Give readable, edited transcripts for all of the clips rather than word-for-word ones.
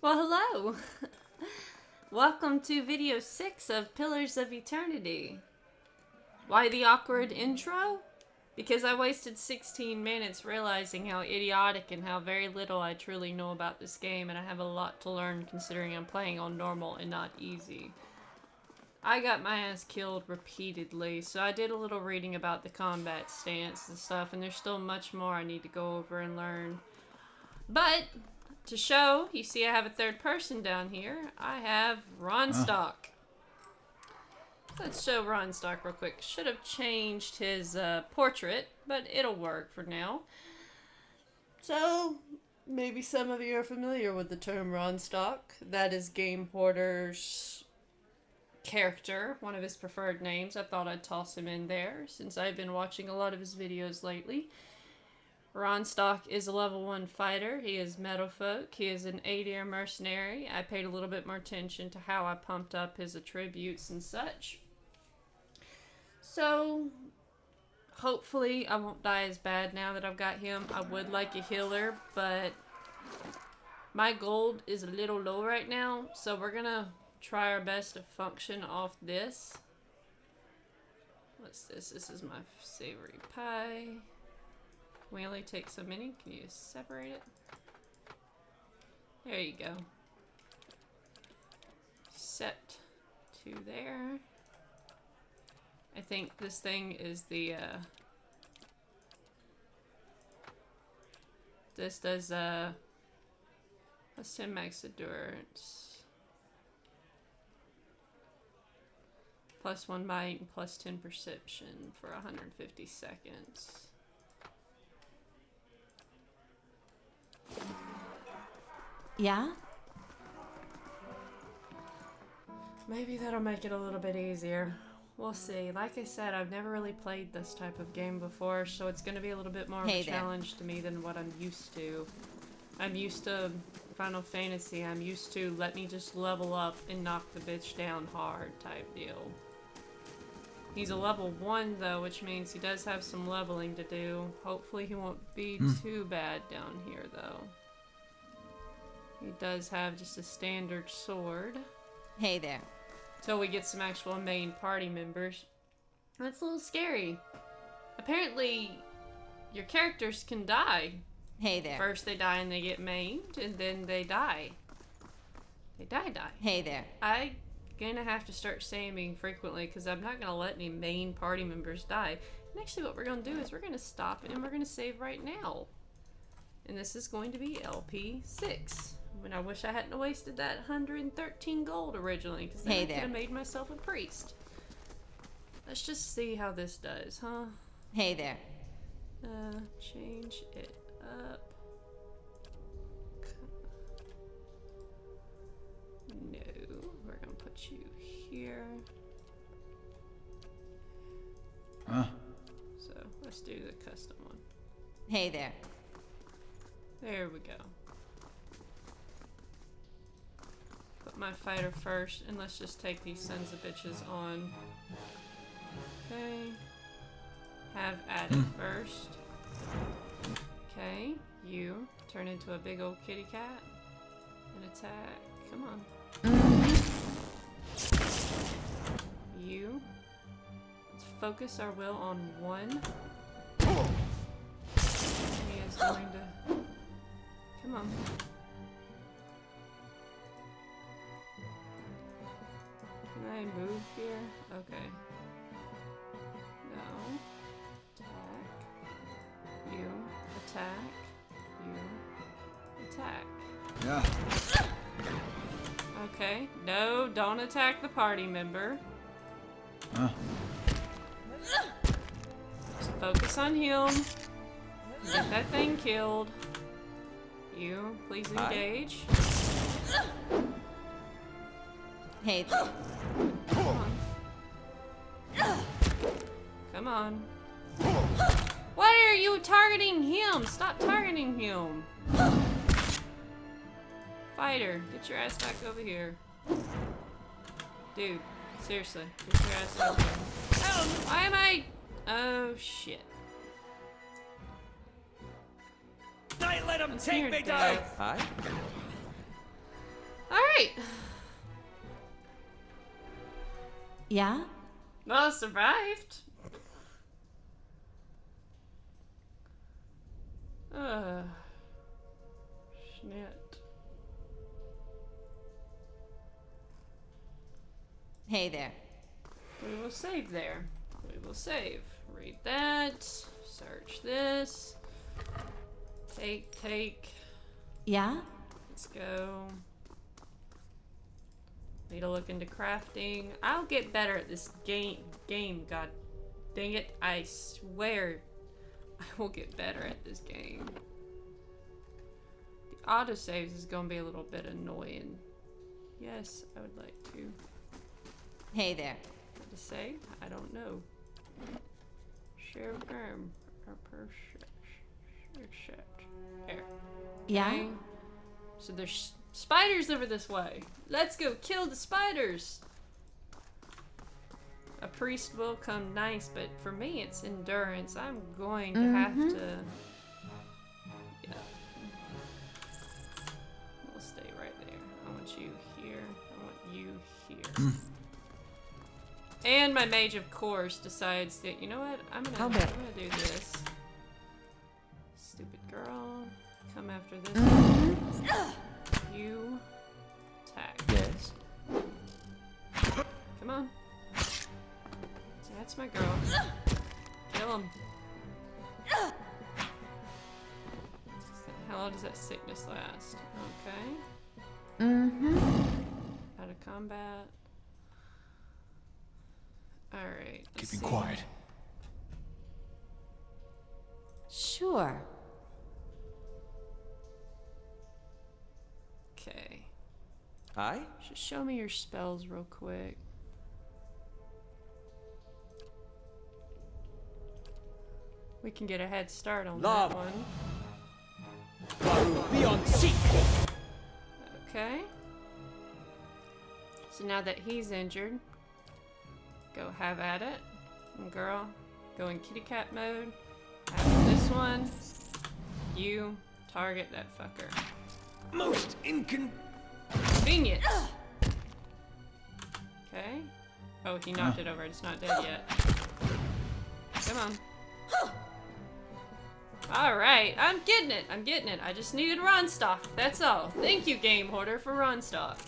Well, hello! Welcome to video 6 of Pillars of Eternity. Why the awkward intro? Because I wasted 16 minutes realizing how idiotic and how very little I truly know about this game, and I have a lot to learn considering I'm playing on normal and not easy. I got my ass killed repeatedly, so I did a little reading about the combat stance and stuff, and there's still much more I need to go over and learn. But to show, you see I have a third person down here. I have Ronstock. Let's show Ronstock real quick. Should have changed his portrait, but it'll work for now. So, maybe some of you are familiar with the term Ronstock. That is Game Horder's character, one of his preferred names. I thought I'd toss him in there since I've been watching a lot of his videos lately. Ronstock is a level 1 fighter. He is Metalfolk. He is an A-tier mercenary. I paid a little bit more attention to how I pumped up his attributes and such. So, hopefully I won't die as bad now that I've got him. I would like a healer, but my gold is a little low right now, so we're gonna try our best to function off this. What's this? This is my savory pie. We only take so many. Can you separate it? There you go. Set to there. I think this thing is the, this does, plus 10 max endurance. Plus 1 bite and plus 10 perception for 150 seconds. Yeah? Maybe that'll make it a little bit easier. We'll see. Like I said, I've never really played this type of game before, so it's going to be a little bit more of a challenge to me than what I'm used to. I'm used to Final Fantasy. I'm used to let me just level up and knock the bitch down hard type deal. He's a level 1 though, which means he does have some leveling to do. Hopefully he won't be too bad down here though. He does have just a standard sword. Hey there. Till we get some actual main party members. That's a little scary. Apparently, your characters can die. Hey there. First they die and they get maimed, and then they die. They die. Hey there. I'm gonna have to start saving frequently because I'm not gonna let any main party members die. And actually what we're gonna do is we're gonna stop and we're gonna save right now. And this is going to be LP6. When I wish I hadn't wasted that 113 gold originally, because then I could have made myself a priest. Let's just see how this does, huh? Hey there. Change it up. No, we're gonna put you here. So let's do the custom one. Hey there. There we go. Put my fighter first, and let's just take these sons of bitches on. Okay. Have added first. Okay. You turn into a big old kitty cat and attack. Come on. You. Let's focus our will on one. He is going to. Come on. Can I move here? Okay. No. Attack. You. Attack. You. Attack. Yeah. Okay. No, don't attack the party member. Just focus on him. Get that thing killed. You, please engage. Hey. Come on. Come on. Why are you targeting him? Stop targeting him. Fighter, get your ass back over here. Dude, seriously, get your ass over here. Oh, why am I? Oh shit. Don't let him It's take near me, death. Dave! Hi. right. Yeah? Well, I survived. Shit. Hey there. We will save there. We will save. Read that. Search this. Take. Yeah? Let's go. Need to look into crafting. I'll get better at this game, god dang it. I swear I will get better at this game. The autosaves is gonna be a little bit annoying. Yes, I would like to. Hey there. What to say? I don't know. Share term. There. Yeah? Okay. So there's spiders over this way. Let's go kill the spiders. A priest will come nice, but for me it's endurance. I'm going to have to... Yeah. We'll stay right there. I want you here. I want you here. And my mage, of course, decides that, you know what? I'm gonna do this. Stupid girl. Come after this. You attack. Yes. Come on. That's my girl. Kill him. How long does that sickness last? Okay. Out of combat. Alright. Keeping quiet. Sure. Okay. Aye? Just show me your spells real quick. We can get a head start on Love. that one. Beyond seek! Okay. So now that he's injured, go have at it. And girl, go in kitty cat mode. Have this one. You target that fucker. Most Convenient. Okay. Oh, he knocked it over. It's not dead yet. Come on. Alright, I'm getting it. I just needed run stock. That's all. Thank you, Game Horder, for run stock.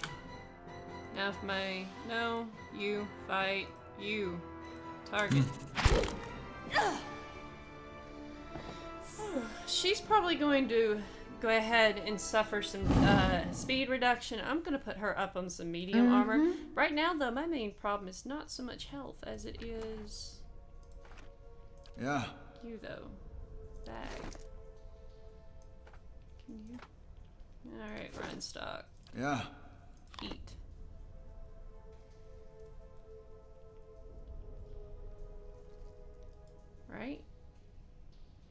Now if my... No, you fight. You. Target. She's probably going to go ahead and suffer some speed reduction. I'm going to put her up on some medium armor. Right now, though, my main problem is not so much health as it is... Yeah. You, though. Bag. Can you? Alright, run stock. Yeah. Eat. Right?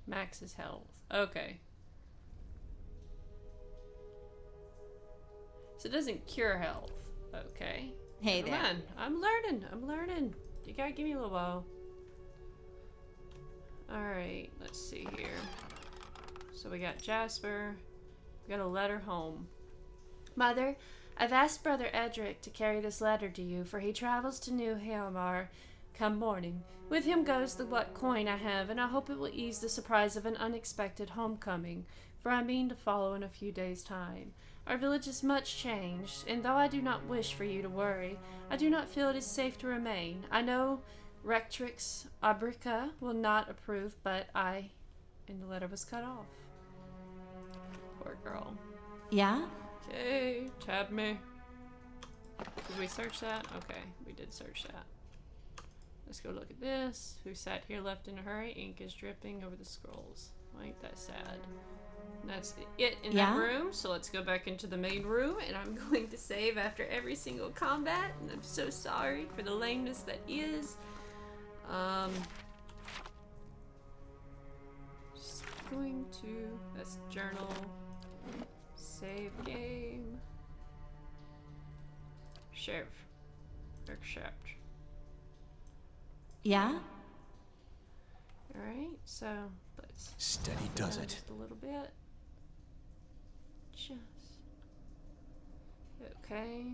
Max's health. Okay. So it doesn't cure health. Okay. Hey Never there. mind. I'm learning. You gotta give me a little while. Alright, let's see here. So we got Jasper. We got a letter home. Mother, I've asked Brother Edric to carry this letter to you, for he travels to New Helmar come morning. With him goes the what coin I have, and I hope it will ease the surprise of an unexpected homecoming, for I mean to follow in a few days' time. Our village is much changed, and though I do not wish for you to worry, I do not feel it is safe to remain. I know Rectrix Abrica will not approve, but I... And the letter was cut off. Poor girl. Yeah? Okay, tab me. Did we search that? Okay, we did search that. Let's go look at this. Who sat here left in a hurry? Ink is dripping over the scrolls. Ain't that sad? And that's it in that room, so let's go back into the main room, and I'm going to save after every single combat, and I'm so sorry for the lameness that is. Just going to, that's journal, save game, sheriff, workshop. Yeah? Alright, so let's Steady does it. just a little bit. Just Okay.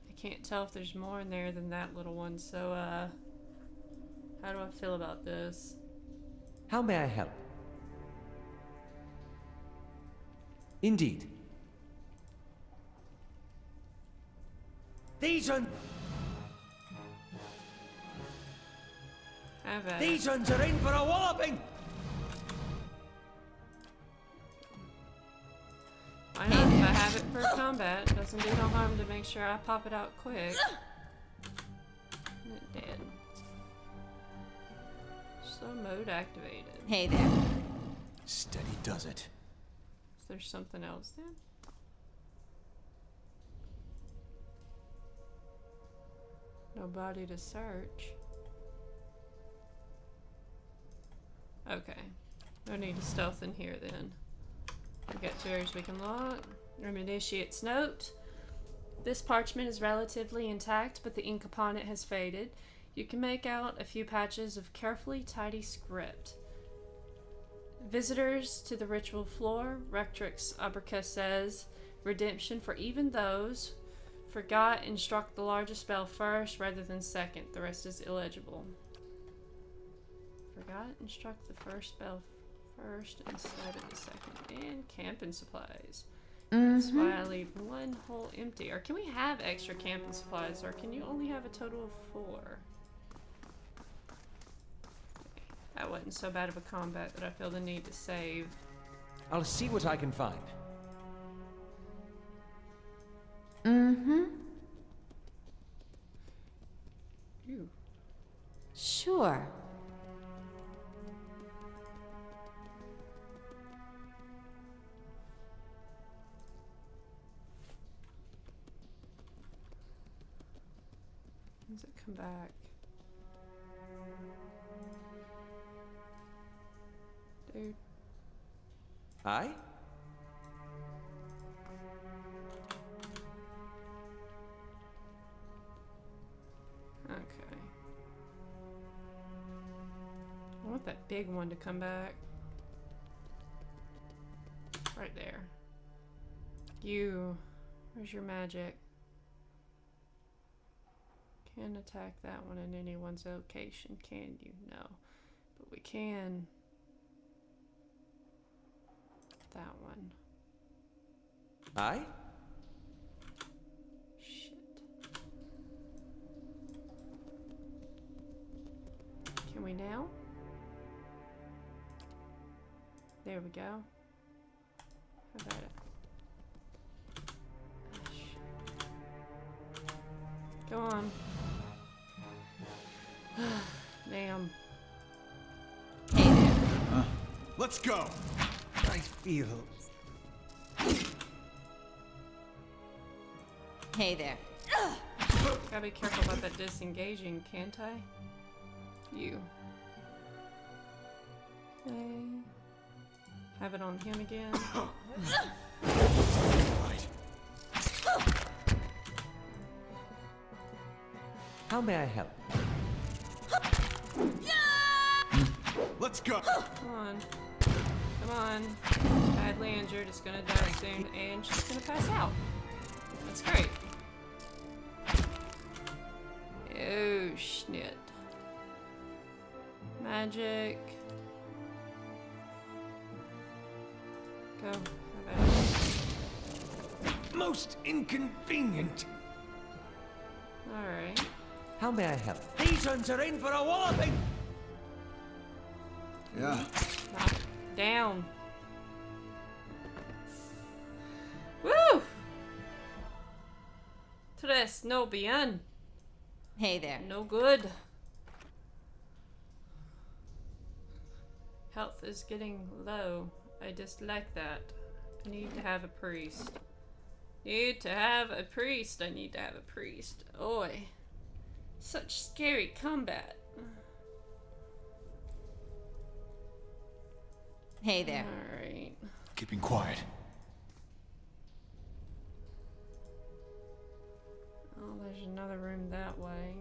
I can't tell if there's more in there than that little one, so, how do I feel about this? How may I help? Indeed. These ones Have at it. are in for a walloping! Why not? If I have it for combat, it doesn't do no harm to make sure I pop it out quick. And it did. Slow mode activated. Hey there. Steady does it. Is there something else then? Nobody to search. Okay. No need to stealth in here then. We've got 2 areas we can lock. Initiate's note. This parchment is relatively intact, but the ink upon it has faded. You can make out a few patches of carefully tidy script. Visitors to the ritual floor, Rectrix Abraca says, redemption for even those. Forgot, instruct the largest spell first rather than second. The rest is illegible. Forgot, instruct the first spell first instead of the second. And camping supplies. That's why I leave one hole empty. Or can we have extra camping supplies? Or can you only have a total of 4? That wasn't so bad of a combat that I feel the need to save. I'll see what I can find. Ew. Sure. When does it come back? Dude. Aye? Okay. I want that big one to come back. Right there. You. Where's your magic? Can't attack that one in anyone's location, can you? No. But we can. That one. Aye? Shit. Can we now? There we go. How about it? Ah, shit. Go on. Damn. Hey there. Let's go. I feel... Hey there. Gotta be careful about that disengaging, can't I? You. Okay. Have it on him again. Right. How may I help? Let's go. Come on. Come on. Bad land, you're just gonna die soon, and she's gonna pass out. That's great. Oh, schnit. Magic. Go. Have at it. Most inconvenient. Alright. How may I help? These ones are in for a walloping! Yeah. Knock down. Woo! Tres no bien. Hey there. No good. Health is getting low. I dislike that. I need to have a priest. Need to have a priest. I need to have a priest. Oi. Such scary combat. Hey there. Alright. Keeping quiet. Oh, there's another room that way.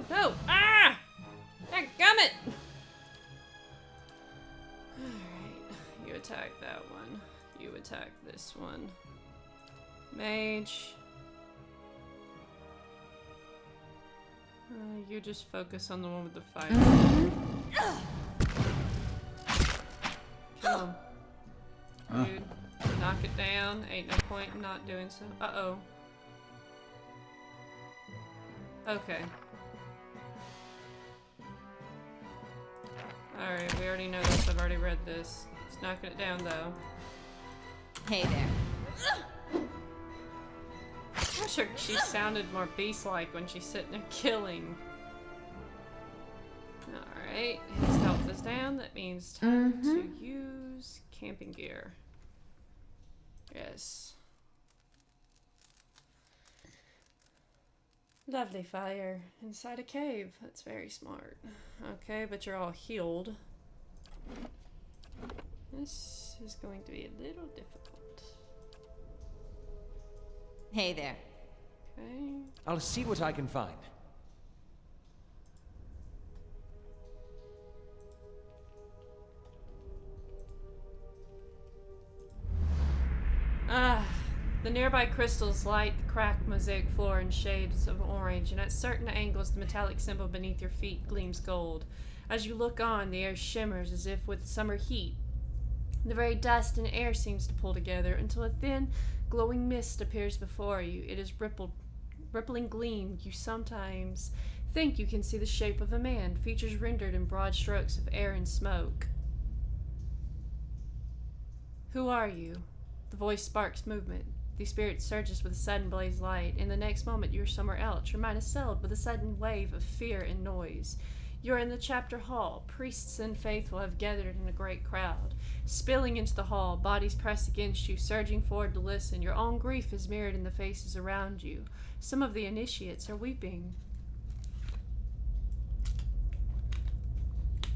No, no! Ah! Dadgummit! Alright, you attack that one. You attack this one. Mage. You just focus on the one with the fire. Kill him. Dude, knock it down. Ain't no point in not doing so. Uh-oh. Okay. Alright, we already know this. I've already read this. It's knocking it down, though. Hey there. I wish she sounded more beast-like when she's sitting there killing. Alright, his health is down. That means time to use camping gear. Yes. Lovely fire inside a cave. That's very smart. Okay, but you're all healed. This is going to be a little difficult. Hey there. Okay. I'll see what I can find. The nearby crystals light the cracked mosaic floor in shades of orange, and at certain angles the metallic symbol beneath your feet gleams gold. As you look on, the air shimmers as if with summer heat. The very dust and air seems to pull together until a thin, glowing mist appears before you. It is rippling gleam. You sometimes think you can see the shape of a man, features rendered in broad strokes of air and smoke. Who are you? The voice sparks movement. The spirit surges with a sudden blaze light. In the next moment, you're somewhere else. Your mind is settled with a sudden wave of fear and noise. You're in the chapter hall. Priests and faithful have gathered in a great crowd. Spilling into the hall, bodies press against you, surging forward to listen. Your own grief is mirrored in the faces around you. Some of the initiates are weeping.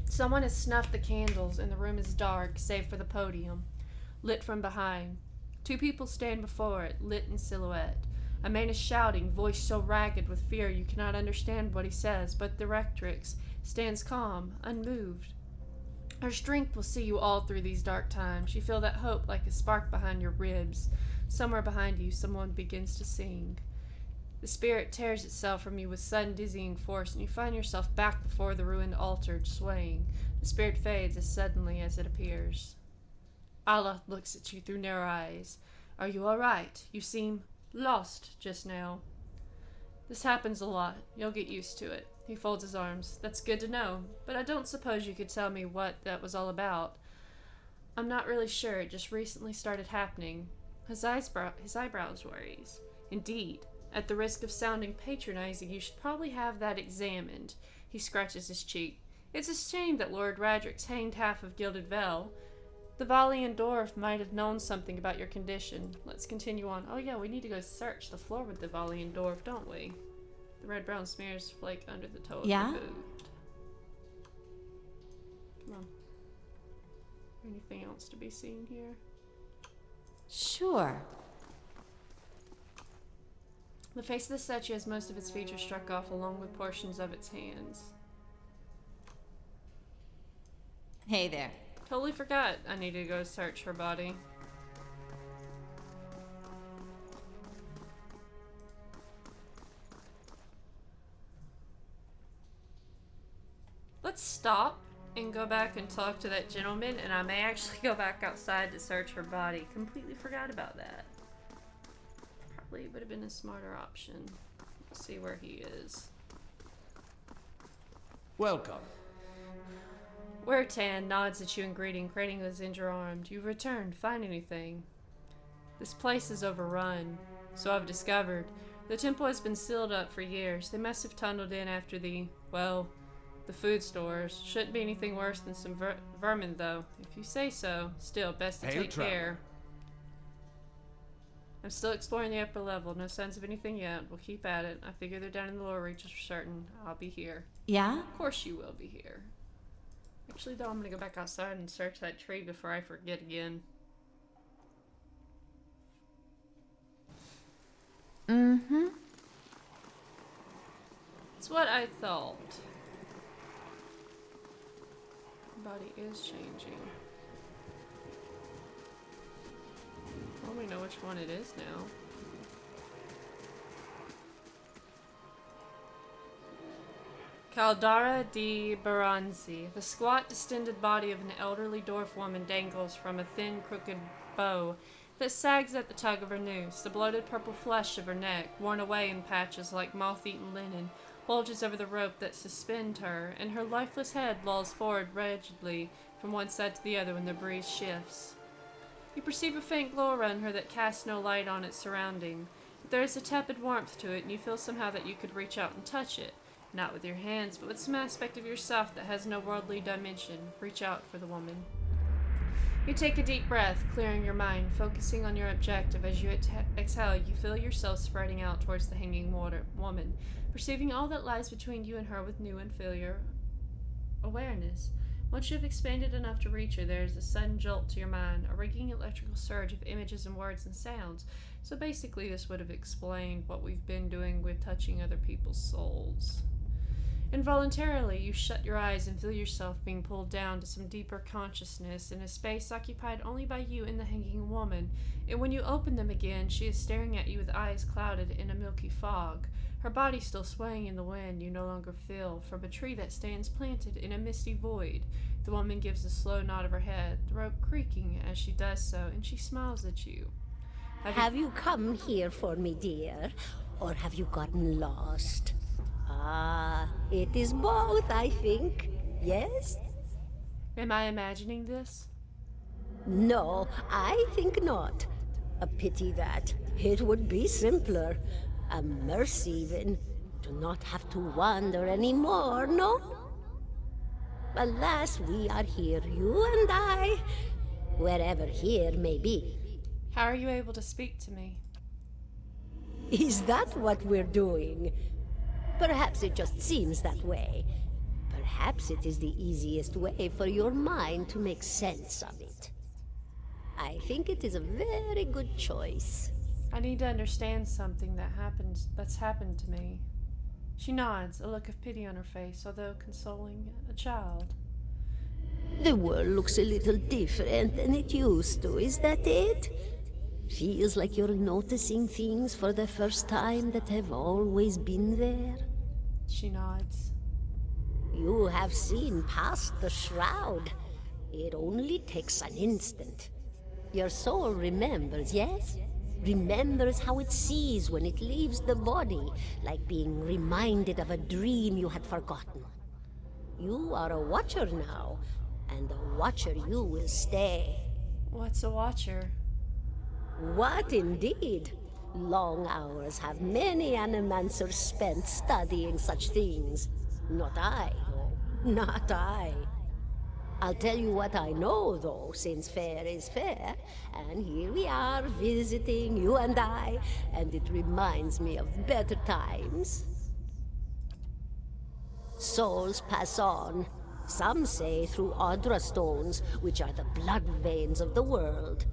Someone has snuffed the candles, and the room is dark, save for the podium, lit from behind. Two people stand before it, lit in silhouette. A man is shouting, voice so ragged with fear you cannot understand what he says, but the rectrix stands calm, unmoved. Her strength will see you all through these dark times. You feel that hope like a spark behind your ribs. Somewhere behind you, someone begins to sing. The spirit tears itself from you with sudden dizzying force, and you find yourself back before the ruined altar, swaying. The spirit fades as suddenly as it appears. Allah looks at you through narrow eyes. Are you all right? You seem lost just now. This happens a lot. You'll get used to it. He folds his arms. That's good to know, but I don't suppose you could tell me what that was all about. I'm not really sure. It just recently started happening. His eyebrows raise. Indeed. At the risk of sounding patronizing, you should probably have that examined. He scratches his cheek. It's a shame that Lord Radric's hanged half of Gilded Vel. The Valian dwarf might have known something about your condition. Let's continue on. Oh yeah, we need to go search the floor with the Valian dwarf, don't we? The red-brown smears flake under the toe of the boot. Come on. Anything else to be seen here? Sure. The face of the statue has most of its features struck off along with portions of its hands. Hey there. Totally forgot I needed to go search her body. Let's stop and go back and talk to that gentleman, and I may actually go back outside to search her body. Completely forgot about that. Probably would have been a smarter option. Let's see where he is. Welcome. Wertan nods at you in greeting, Krating is injured-armed. You've returned. Find anything? This place is overrun, so I've discovered. The temple has been sealed up for years. They must have tunneled in after the food stores. Shouldn't be anything worse than some vermin, though. If you say so. Still, best to take care. I'm still exploring the upper level. No signs of anything yet. We'll keep at it. I figure they're down in the lower reaches for certain. I'll be here. Yeah? Of course you will be here. Actually, though, I'm gonna go back outside and search that tree before I forget again. It's what I thought. Body is changing. Well, we know which one it is now. Caldara di Baranzi. The squat, distended body of an elderly dwarf woman dangles from a thin, crooked bow that sags at the tug of her noose. The bloated purple flesh of her neck, worn away in patches like moth-eaten linen, bulges over the rope that suspends her, and her lifeless head lolls forward rigidly from one side to the other when the breeze shifts. You perceive a faint glow around her that casts no light on its surrounding. There is a tepid warmth to it, and you feel somehow that you could reach out and touch it. Not with your hands, but with some aspect of yourself that has no worldly dimension. Reach out for the woman. You take a deep breath, clearing your mind, focusing on your objective. As you exhale, you feel yourself spreading out towards the hanging woman, perceiving all that lies between you and her with new and familiar awareness. Once you have expanded enough to reach her, there is a sudden jolt to your mind, a ringing electrical surge of images and words and sounds. So basically, this would have explained what we've been doing with touching other people's souls. Involuntarily, you shut your eyes and feel yourself being pulled down to some deeper consciousness in a space occupied only by you and the hanging woman. And when you open them again, she is staring at you with eyes clouded in a milky fog. Her body still swaying in the wind, you no longer feel from a tree that stands planted in a misty void. The woman gives a slow nod of her head, the rope creaking as she does so, and she smiles at you. Have you come here for me, dear? Or have you gotten lost? Ah, it is both, I think. Yes? Am I imagining this? No, I think not. A pity that. It would be simpler. A mercy, even. To not have to wander anymore, no? Alas, we are here, you and I. Wherever here may be. How are you able to speak to me? Is that what we're doing? Perhaps it just seems that way. Perhaps it is the easiest way for your mind to make sense of it. I think it is a very good choice. I need to understand something that's happened to me. She nods, a look of pity on her face, although consoling a child. The world looks a little different than it used to, is that it? Feels like you're noticing things for the first time that have always been there. She nods. You have seen past the shroud. It only takes an instant. Your soul remembers, yes? Remembers how it sees when it leaves the body, like being reminded of a dream you had forgotten. You are a watcher now, and a watcher you will stay. What's a watcher? What indeed? Long hours have many animancers spent studying such things. Not I, though. Not I. I'll tell you what I know, though, since fair is fair, and here we are visiting, you and I, and it reminds me of better times. Souls pass on, some say through Audra stones, which are the blood veins of the world.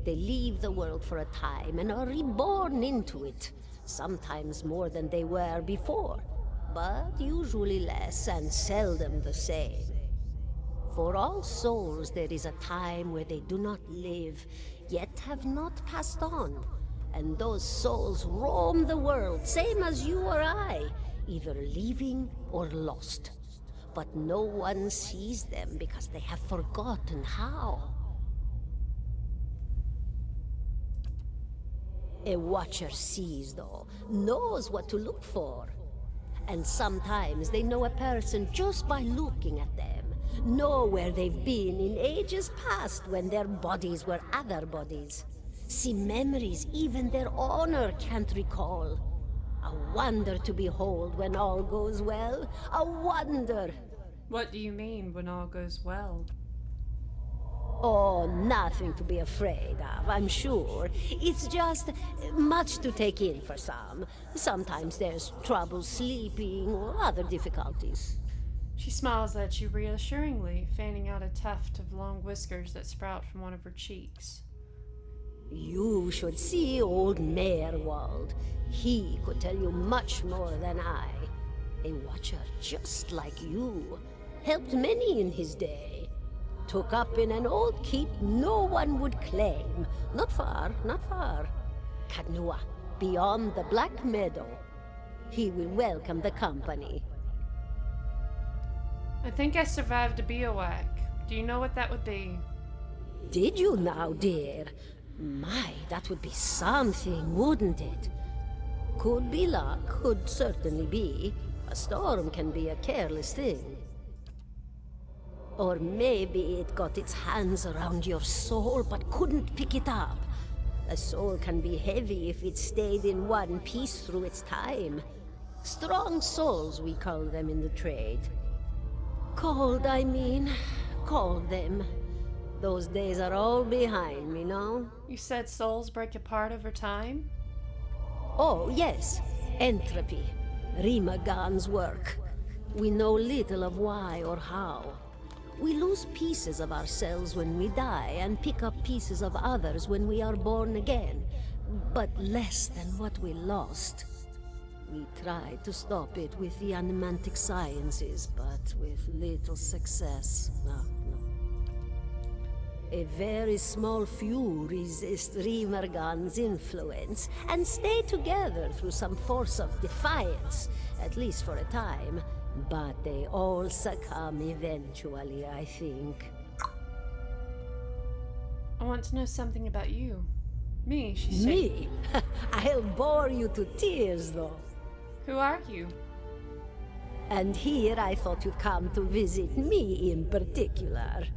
They leave the world for a time and are reborn into it, sometimes more than they were before, but usually less and seldom the same. For all souls there is a time where they do not live, yet have not passed on, and those souls roam the world, same as you or I, either leaving or lost. But no one sees them because they have forgotten how. A watcher sees, though, knows what to look for. And sometimes they know a person just by looking at them, know where they've been in ages past when their bodies were other bodies. See memories even their owner can't recall. A wonder to behold when all goes well. A wonder! What do you mean when all goes well? Oh, nothing to be afraid of, I'm sure. It's just much to take in for some. Sometimes there's trouble sleeping or other difficulties. She smiles at you reassuringly, fanning out a tuft of long whiskers that sprout from one of her cheeks. You should see old Meerwald. He could tell you much more than I. A watcher just like you. Helped many in his day. Took up in an old keep no one would claim. Not far, not far. Kadnua, beyond the Black Meadow. He will welcome the company. I think I survived a biowac. Do you know what that would be? Did you now, dear? My, that would be something, wouldn't it? Could be luck, could certainly be. A storm can be a careless thing. Or maybe it got its hands around your soul but couldn't pick it up. A soul can be heavy if it stayed in one piece through its time. Strong souls, we call them in the trade. Cold, I mean. Called them. Those days are all behind me, no? You said souls break apart over time? Oh, yes. Entropy. Rimagan's work. We know little of why or how. We lose pieces of ourselves when we die and pick up pieces of others when we are born again, but less than what we lost. We tried to stop it with the animantic sciences, but with little success. No. A very small few resist Rimergan's influence and stay together through some force of defiance, at least for a time. But they all succumb eventually, I think. I want to know something about you. Me, she said. Me? I'll bore you to tears, though. Who are you? And here I thought you'd come to visit me in particular.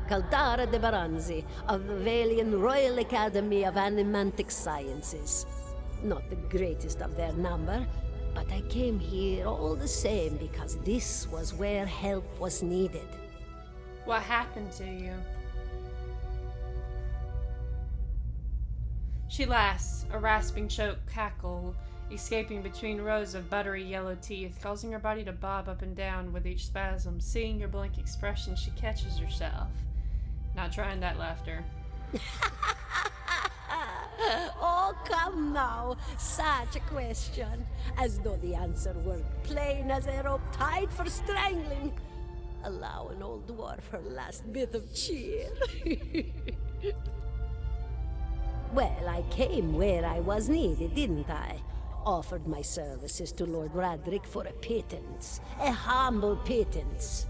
Caldara de Baranzi, of the Valian Royal Academy of Animantic Sciences. Not the greatest of their number, but I came here all the same because this was where help was needed. What happened to you? She laughs, a rasping choked cackle escaping between rows of buttery yellow teeth, causing her body to bob up and down with each spasm. Seeing your blank expression, she catches herself. Not trying that laughter. Oh, come now. Such a question. As though the answer were plain as a rope tied for strangling. Allow an old dwarf her last bit of cheer. Well, I came where I was needed, didn't I? Offered my services to Lord Radric for a pittance. A humble pittance.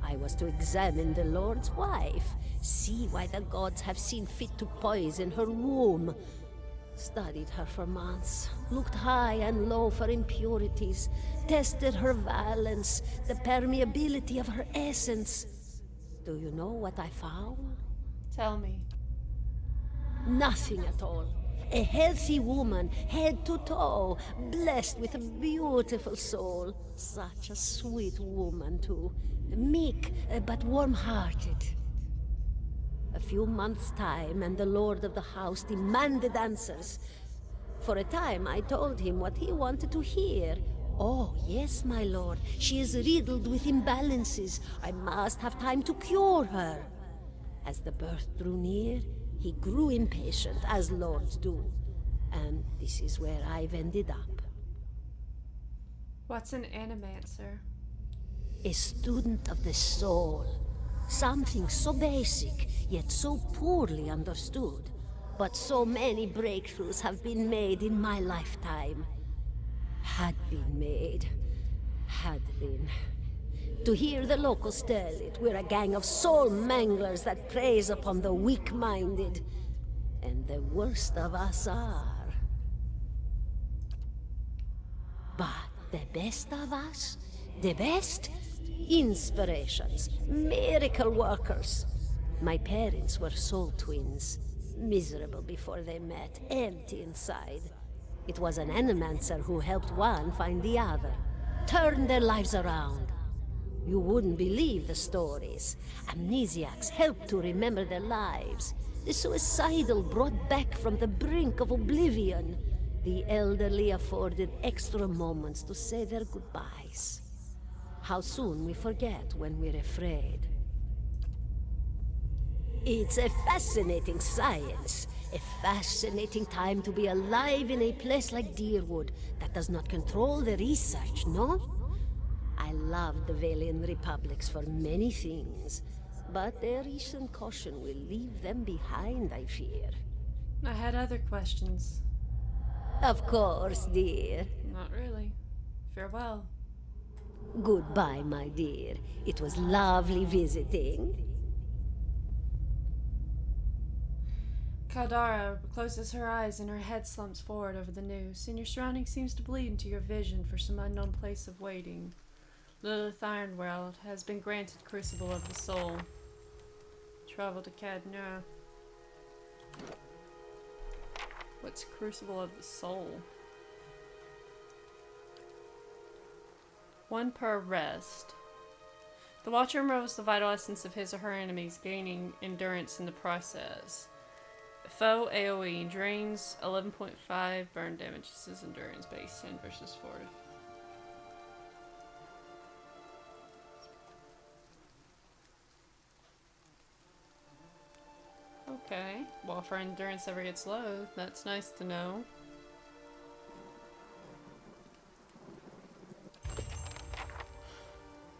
I was to examine the Lord's wife, see why the gods have seen fit to poison her womb. Studied her for months, looked high and low for impurities, tested her valence, the permeability of her essence. Do you know what I found? Tell me. Nothing at all. A healthy woman, head to toe, blessed with a beautiful soul. Such a sweet woman, too. Meek, but warm-hearted. A few months' time, and the lord of the house demanded answers. For a time, I told him what he wanted to hear. Oh, yes, my lord. She is riddled with imbalances. I must have time to cure her. As the birth drew near, he grew impatient, as lords do. And this is where I've ended up. What's an animancer? A student of the soul. Something so basic, yet so poorly understood. But so many breakthroughs have been made in my lifetime. Had been made. Had been. To hear the locals tell it, we're a gang of soul manglers that preys upon the weak-minded. And the worst of us are. But the best of us? The best? Inspirations. Miracle workers. My parents were soul twins. Miserable before they met, empty inside. It was an animancer who helped one find the other. Turned their lives around. You wouldn't believe the stories. Amnesiacs helped to remember their lives. The suicidal brought back from the brink of oblivion. The elderly afforded extra moments to say their goodbyes. How soon we forget when we're afraid. It's a fascinating science. A fascinating time to be alive in a place like Deerwood that does not control the research, no? I love the Valian Republics for many things, but their recent caution will leave them behind, I fear. I had other questions. Of course, dear. Not really. Farewell. Goodbye, my dear. It was lovely visiting. Caldara closes her eyes and her head slumps forward over the noose, and your surrounding seems to bleed into your vision for some unknown place of waiting. Lilith Ironworld has been granted Crucible of the Soul. Travel to Cadna. What's Crucible of the Soul? 1 per rest. The Watcher removes the vital essence of his or her enemies, gaining endurance in the process. Foe AoE drains 11.5 burn damage. This is endurance base 10 versus 4. Okay, well, if our endurance ever gets low, that's nice to know.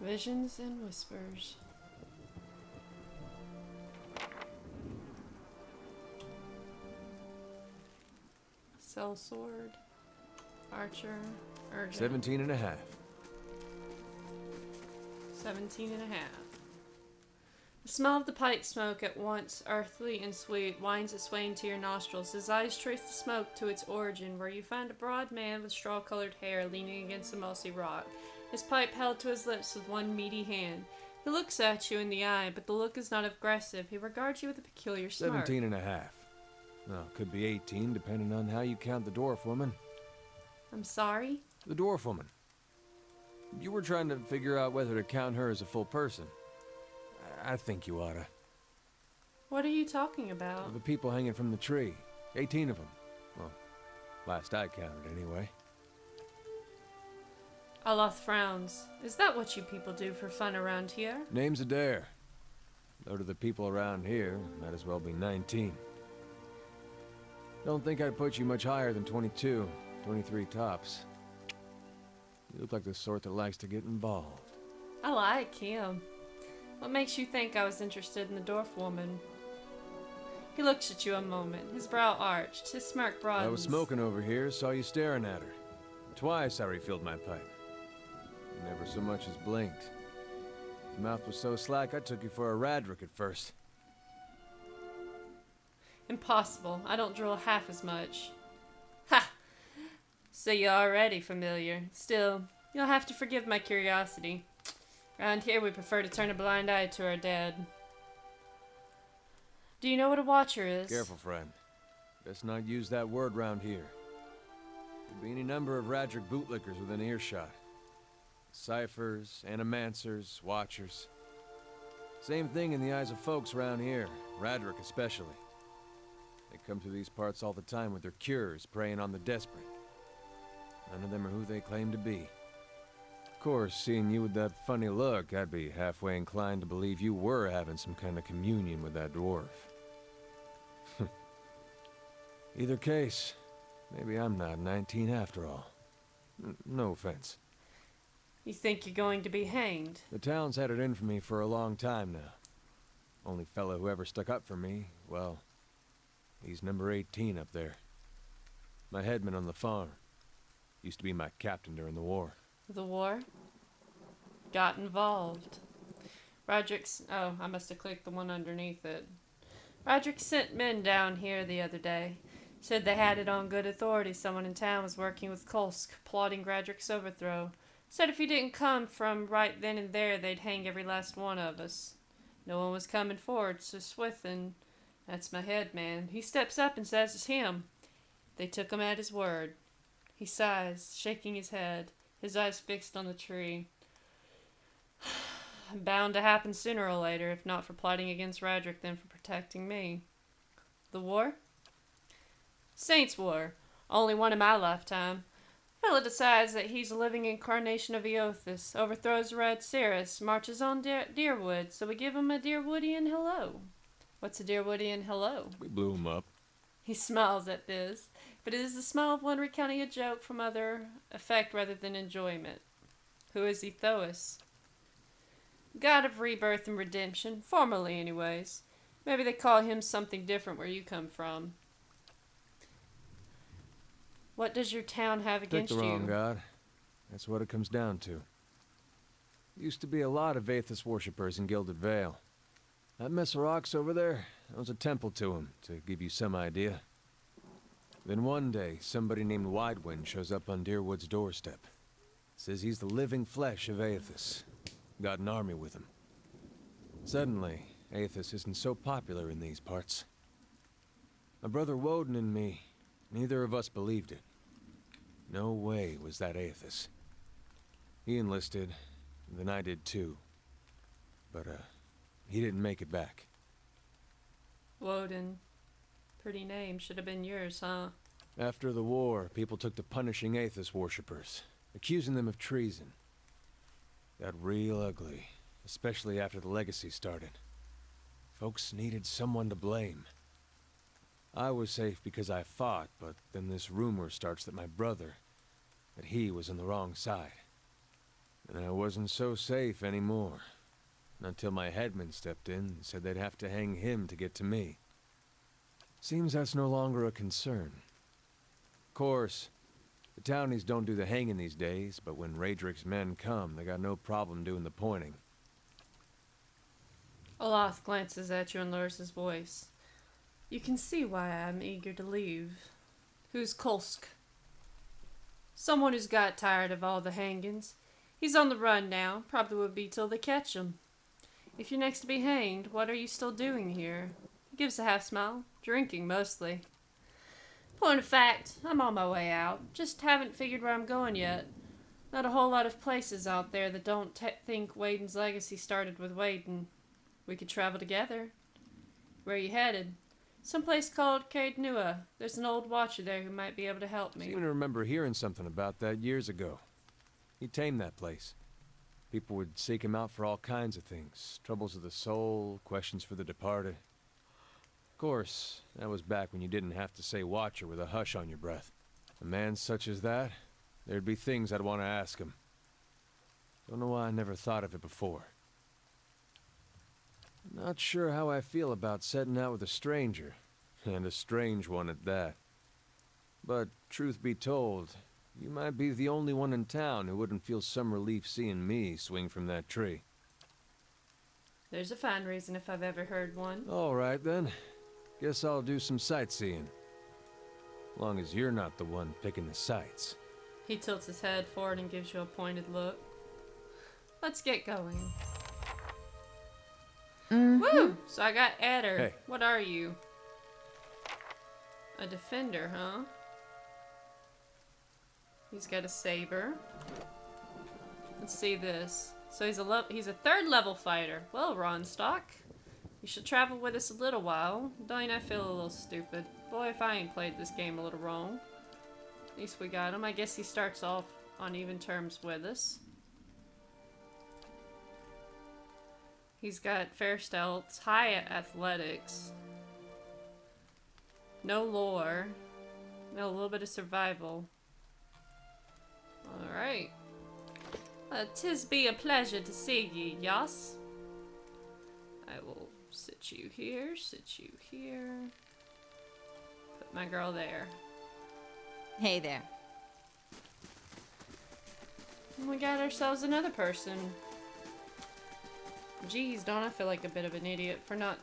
Visions and whispers. Cell sword. Archer. Urgent. 17 and a half. 17 and a half. The smell of the pipe smoke, at once earthly and sweet, winds its way into your nostrils. His eyes trace the smoke to its origin, where you find a broad man with straw-colored hair leaning against a mossy rock, his pipe held to his lips with one meaty hand. He looks at you in the eye, but the look is not aggressive. He regards you with a peculiar smirk. 17 and a half. Well, could be 18, depending on how you count the dwarf woman. I'm sorry? The dwarf woman. You were trying to figure out whether to count her as a full person. I think you oughta. What are you talking about? The people hanging from the tree. 18 of them. Well, last I counted anyway. Aloth frowns. Is that what you people do for fun around here? Name's Adair. Though to the people around here, might as well be 19. Don't think I'd put you much higher than 22, 23 tops. You look like the sort that likes to get involved. I like him. What makes you think I was interested in the dwarf woman? He looks at you a moment, his brow arched, his smirk broadens. I was smoking over here, saw you staring at her. Twice I refilled my pipe. You never so much as blinked. Your mouth was so slack I took you for a Radric at first. Impossible. I don't drool half as much. Ha! So you're already familiar. Still, you'll have to forgive my curiosity. Around here we prefer to turn a blind eye to our dead. Do you know what a watcher is? Careful, friend. Best not use that word round here. Could be any number of Radric bootlickers within earshot. Ciphers, animancers, watchers. Same thing in the eyes of folks around here, Radric especially. They come through these parts all the time with their cures, preying on the desperate. None of them are who they claim to be. Of course, seeing you with that funny look, I'd be halfway inclined to believe you were having some kind of communion with that dwarf. Either case, maybe I'm not 19 after all. No offense. You think you're going to be hanged? The town's had it in for me for a long time now. Only fellow who ever stuck up for me, well, he's number 18 up there. My headman on the farm. Used to be my captain during the war. The war? Got involved. Roderick's... Oh, I must have clicked the one underneath it. Roderick sent men down here the other day. Said they had it on good authority someone in town was working with Kolsk, plotting Roderick's overthrow. Said if he didn't come from right then and there, they'd hang every last one of us. No one was coming forward, so Swithin, that's my head man, he steps up and says it's him. They took him at his word. He sighs, shaking his head, his eyes fixed on the tree. Bound to happen sooner or later, if not for plotting against Roderick, then for protecting me. The war? Saints' War. Only one in my lifetime. Fella decides that he's a living incarnation of Eothas, overthrows Red Cirrus, marches on Deerwood, so we give him a Deerwoodian hello. What's a Deerwoodian hello? We blew him up. He smiles at this, but it is the smile of one recounting a joke from other effect rather than enjoyment. Who is he, Thoas? God of rebirth and redemption, formerly anyways. Maybe they call him something different where you come from. What does your town have Pick against the wrong you? god. That's what it comes down to. Used to be a lot of Aethys worshippers in Gilded Vale. That mess of rocks over there, that was a temple to him, to give you some idea. Then one day, somebody named Widewind shows up on Deerwood's doorstep. Says he's the living flesh of Aethys. Got an army with him. Suddenly, Aethys isn't so popular in these parts. My brother Woden and me, neither of us believed it. No way was that Aethys. He enlisted, then I did too. But, he didn't make it back. Woden. Pretty name. Should have been yours, huh? After the war, people took to punishing Aethys worshippers, accusing them of treason. Got real ugly, especially after the legacy started. Folks needed someone to blame. I was safe because I fought, but then this rumor starts that my brother, that he was on the wrong side. And I wasn't so safe anymore. Until my headman stepped in and said they'd have to hang him to get to me. Seems that's no longer a concern. Of course, the townies don't do the hanging these days, but when Raedric's men come, they got no problem doing the pointing. Oloth glances at you and lowers his voice. You can see why I'm eager to leave. Who's Kolsk? Someone who's got tired of all the hangings. He's on the run now, probably will be till they catch him. If you're next to be hanged, what are you still doing here? He gives a half smile. Drinking, mostly. Point of fact, I'm on my way out. Just haven't figured where I'm going yet. Not a whole lot of places out there that don't think Waden's legacy started with Waden. We could travel together. Where are you headed? Someplace called Caed Nua. There's an old watcher there who might be able to help me. I seem to remember hearing something about that years ago. He tamed that place. People would seek him out for all kinds of things. Troubles of the soul, questions for the departed. Of course, that was back when you didn't have to say watcher with a hush on your breath. A man such as that, there'd be things I'd want to ask him. Don't know why I never thought of it before. Not sure how I feel about setting out with a stranger, and a strange one at that. But, truth be told, you might be the only one in town who wouldn't feel some relief seeing me swing from that tree. There's a fine reason if I've ever heard one. All right, then. Guess I'll do some sightseeing. Long as you're not the one picking the sights. He tilts his head forward and gives you a pointed look. Let's get going. Woo! So I got Adder. Hey. What are you? A defender, huh? He's got a saber. Let's see this. So he's a third level fighter. Well, Ronstock, you should travel with us a little while. Don't I feel a little stupid? Boy, if I ain't played this game a little wrong. At least we got him. I guess he starts off on even terms with us. He's got fair stealth, high athletics, no lore, no, a little bit of survival. Alright. 'Tis be a pleasure to see ye, Yas. I will sit you here, put my girl there. Hey there. And we got ourselves another person. Geez, don't I feel like a bit of an idiot for not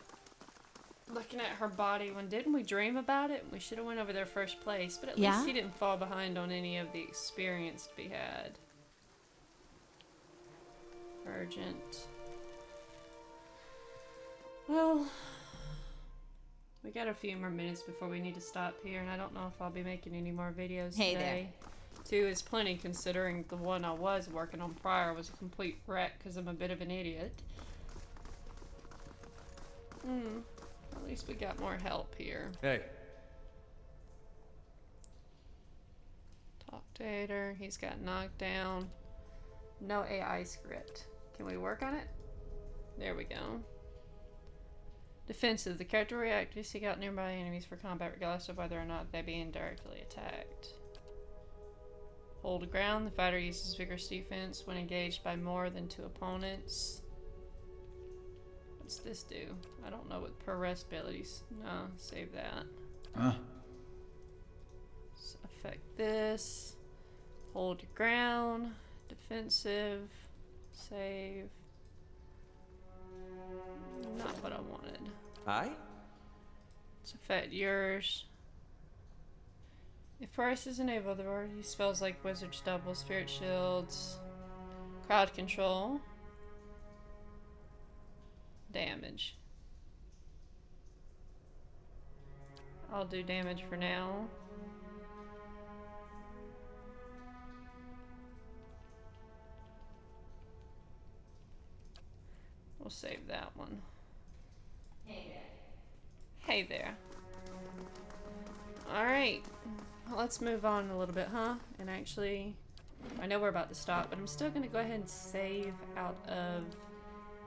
looking at her body when didn't we dream about it? We should have went over there first place, but at least he didn't fall behind on any of the experience to be had. Urgent. Well, we got a few more minutes before we need to stop here, and I don't know if I'll be making any more videos today. Two is plenty considering the one I was working on prior was a complete wreck because I'm a bit of an idiot. At least we got more help here. Hey. Talk to Hader. He's got knocked down. No AI script. Can we work on it? There we go. Defensive. The character will react to seek out nearby enemies for combat regardless of whether or not they be indirectly attacked. Hold ground. The fighter uses vigorous defense when engaged by more than 2 opponents. What's this do? I don't know what per rest abilities. No, save that. Huh? So affect this. Hold your ground. Defensive. Save. Not what I wanted. Aye? Let's affect yours. If Price is enabled, the already spells like Wizard's Double, Spirit Shields, Crowd Control, damage. I'll do damage for now. We'll save that one. Hey there. Alright. Let's move on a little bit, huh? And actually, I know we're about to stop, but I'm still gonna go ahead and save out of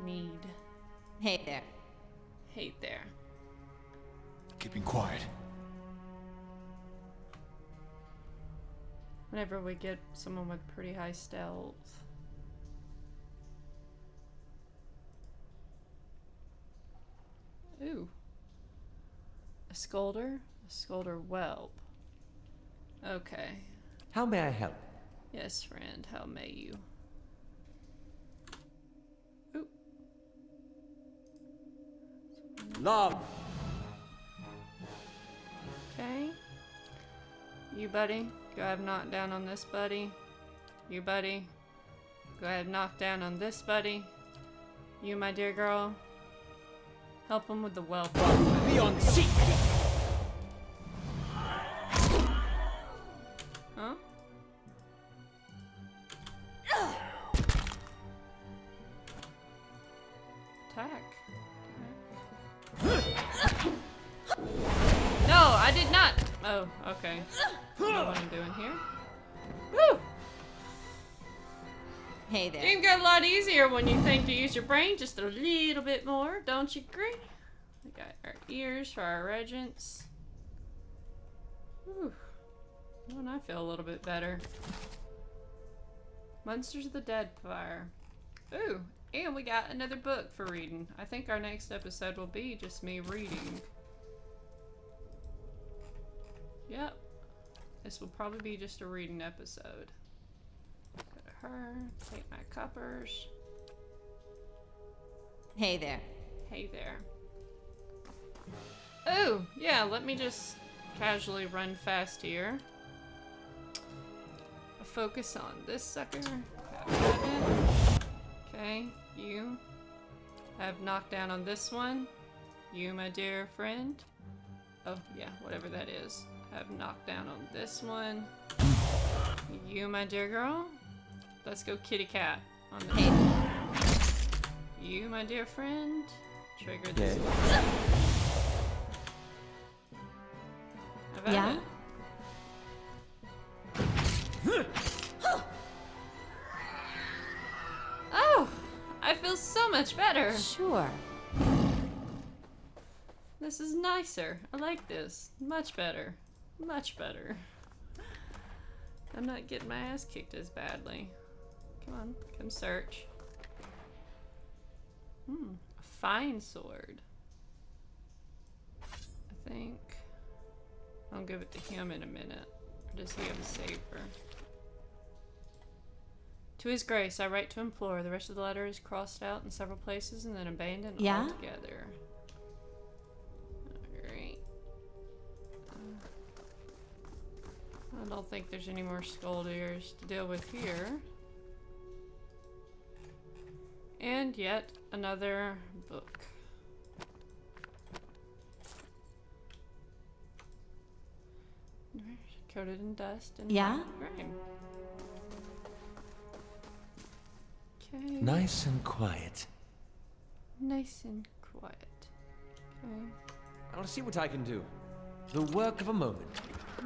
need. Hey there. Hey there. Keeping quiet. Whenever we get someone with pretty high stealth. Ooh. A scolder? A scolder whelp. Okay. How may I help? Yes, friend, how may you? Ooh. Love. Okay. You, buddy. Go ahead and knock down on this, buddy. You, buddy. Go ahead and knock down on this, buddy. You, my dear girl. Help him with the whelp. Beyond seek. Huh? Attack. No, I did not. Oh, okay. I know what I'm doing here. Woo! Hey there. Game got a lot easier when you think to use your brain just a little bit more, don't you agree? We got our ears for our regents. Whew. Oh, and I feel a little bit better. Monsters of the Dead Fire. Ooh, and we got another book for reading. I think our next episode will be just me reading. Yep. This will probably be just a reading episode. Go to her, take my cuppers. Hey there. Hey there. Oh, yeah, let me just casually run fast here. Focus on this sucker. Have it. Okay, you. Have knockdown on this one. You, my dear friend. Oh, yeah, whatever that is. Have knockdown on this one. You, my dear girl. Let's go kitty cat on the You, my dear friend. Trigger this one. Have at Yeah? it. Oh, I feel so much better. Sure. This is nicer. I like this. Much better. Much better. I'm not getting my ass kicked as badly. Come on, come search. A fine sword. I think I'll give it to him in a minute. Or does he have a saber? To his grace, I write to implore. The rest of the letter is crossed out in several places and then abandoned Yeah? altogether. Alright. I don't think there's any more scoldiers to deal with here. And yet another book. Coated in dust and Yeah? grime. Okay. Nice and quiet. Nice and quiet. Okay. I want to see what I can do. The work of a moment.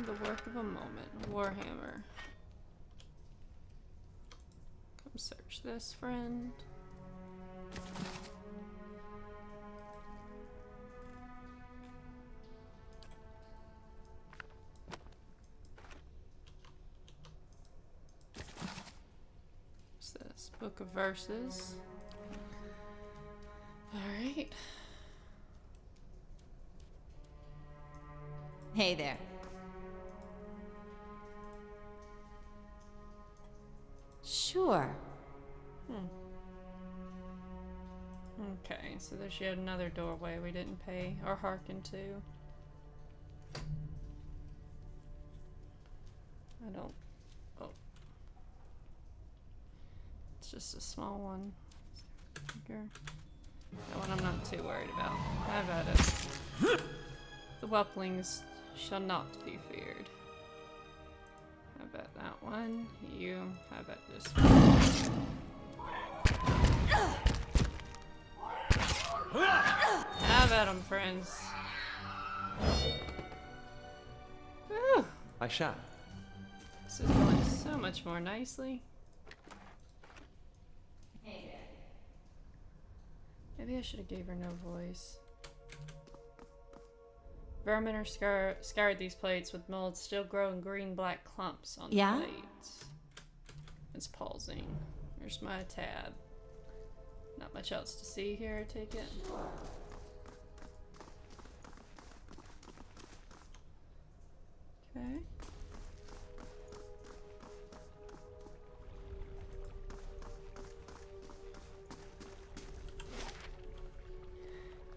The work of a moment. Warhammer. Come search this, friend. Book of Verses. Alright. Hey there. Sure. Okay, so there's yet another doorway we didn't pay or hearken to. I don't... Oh. It's just a small one. Bigger. That one I'm not too worried about. Have at it. The whelplings shall not be feared. How about that one? You. How about this one? Have at 'em, friends. Whew. I shall. This is going so much more nicely. Maybe I should have gave her no voice. Vermin are scoured these plates with molds still growing green-black clumps on the plates. It's pausing. Here's my tab. Not much else to see here, I take it. Okay.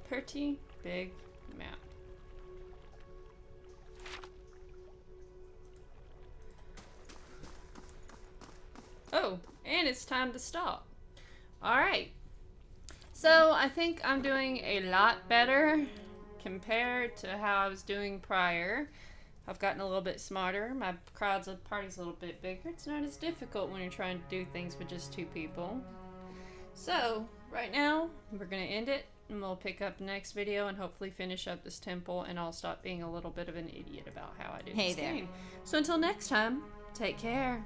Pretty big map. Oh, and it's time to stop. Alright. So, I think I'm doing a lot better compared to how I was doing prior. I've gotten a little bit smarter. My party's a little bit bigger. It's not as difficult when you're trying to do things with just 2 people. So, right now, we're going to end it. And we'll pick up the next video and hopefully finish up this temple, and I'll stop being a little bit of an idiot about how I do this game. So until next time, take care.